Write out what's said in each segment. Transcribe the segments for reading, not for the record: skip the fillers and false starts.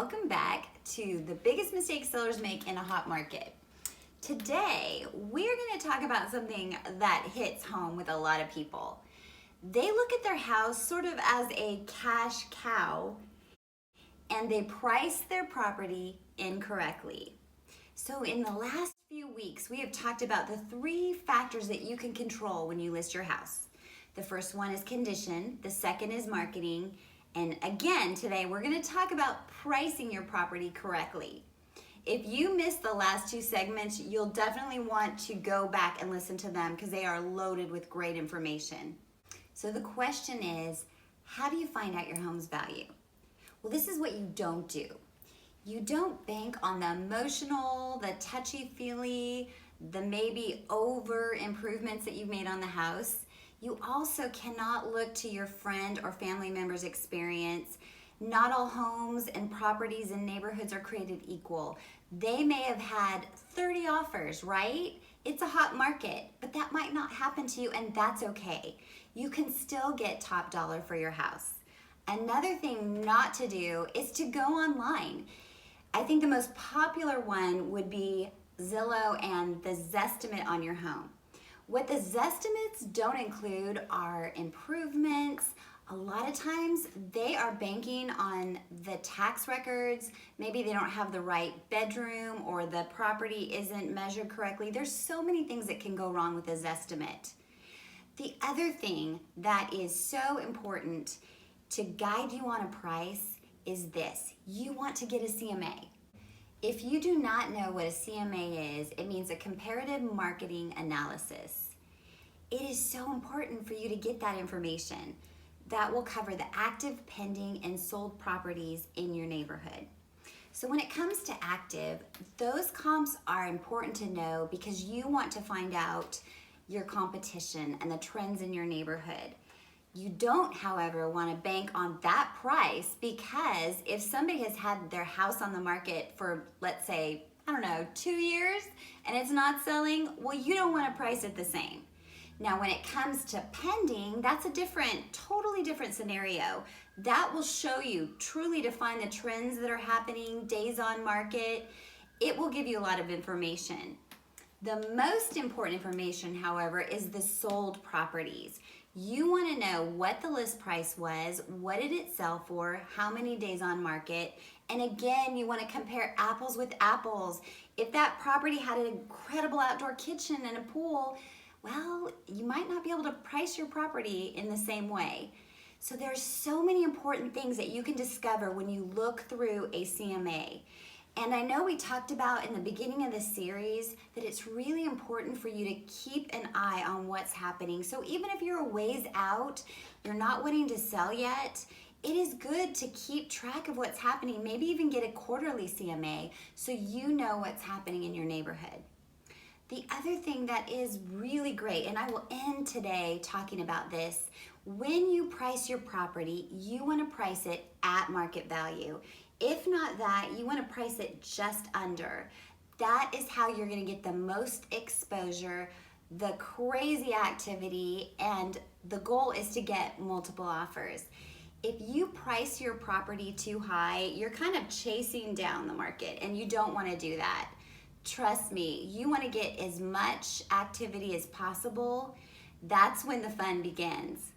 welcome back to the biggest mistakes sellers make in a hot market. Today, we're going to talk about something that hits home with a lot of people. They look at their house sort of as a cash cow, and they price their property incorrectly. So in the last few weeks, we have talked about the 3 factors that you can control when you list your house. The first one is condition, the second is marketing, and again, today we're going to talk about pricing your property correctly. If you missed the last 2 segments, you'll definitely want to go back and listen to them because they are loaded with great information. So the question is, how do you find out your home's value? Well, this is what you don't do. You don't bank on the emotional, the touchy-feely, the maybe over improvements that you've made on the house. You also cannot look to your friend or family member's experience. Not all homes and properties and neighborhoods are created equal. They may have had 30 offers, right? It's a hot market, but that might not happen to you, and that's okay. You can still get top dollar for your house. Another thing not to do is to go online. I think the most popular one would be Zillow and the Zestimate on your home. What the Zestimates don't include are improvements. A lot of times they are banking on the tax records. Maybe they don't have the right bedroom or the property isn't measured correctly. There's so many things that can go wrong with a Zestimate. The other thing that is so important to guide you on a price is this. You want to get a CMA. If you do not know what a CMA is, it means a comparative marketing analysis. It is so important for you to get that information. That will cover the active, pending, and sold properties in your neighborhood. So when it comes to active, those comps are important to know because you want to find out your competition and the trends in your neighborhood. You don't, however, want to bank on that price because if somebody has had their house on the market for, let's say, 2 years and it's not selling, well, you don't want to price it the same. Now, when it comes to pending, that's a totally different scenario. That will show you, truly define the trends that are happening, days on market. It will give you a lot of information. The most important information, however, is the sold properties. You want to know what the list price was, what did it sell for, how many days on market, and again, you want to compare apples with apples. If that property had an incredible outdoor kitchen and a pool, well, you might not be able to price your property in the same way. So there's so many important things that you can discover when you look through a CMA. And I know we talked about in the beginning of this series that it's really important for you to keep an eye on what's happening. So even if you're a ways out, you're not wanting to sell yet, it is good to keep track of what's happening, maybe even get a quarterly CMA so you know what's happening in your neighborhood. The other thing that is really great, and I will end today talking about this, when you price your property, you want to price it at market value. If not that, you want to price it just under. That is how you're going to get the most exposure, the crazy activity, and the goal is to get multiple offers. If you price your property too high, you're kind of chasing down the market, and you don't want to do that. Trust me, you want to get as much activity as possible. That's when the fun begins.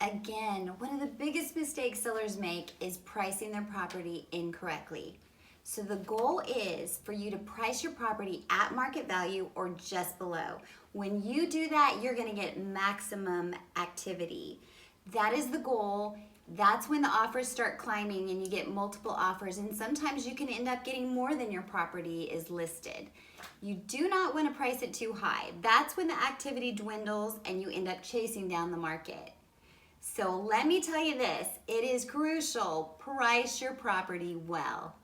Again, one of the biggest mistakes sellers make is pricing their property incorrectly. So the goal is for you to price your property at market value or just below. When you do that, you're going to get maximum activity. That is the goal. That's when the offers start climbing and you get multiple offers, and sometimes you can end up getting more than your property is listed. You do not want to price it too high. That's when the activity dwindles and you end up chasing down the market. So let me tell you this, it is crucial, price your property well.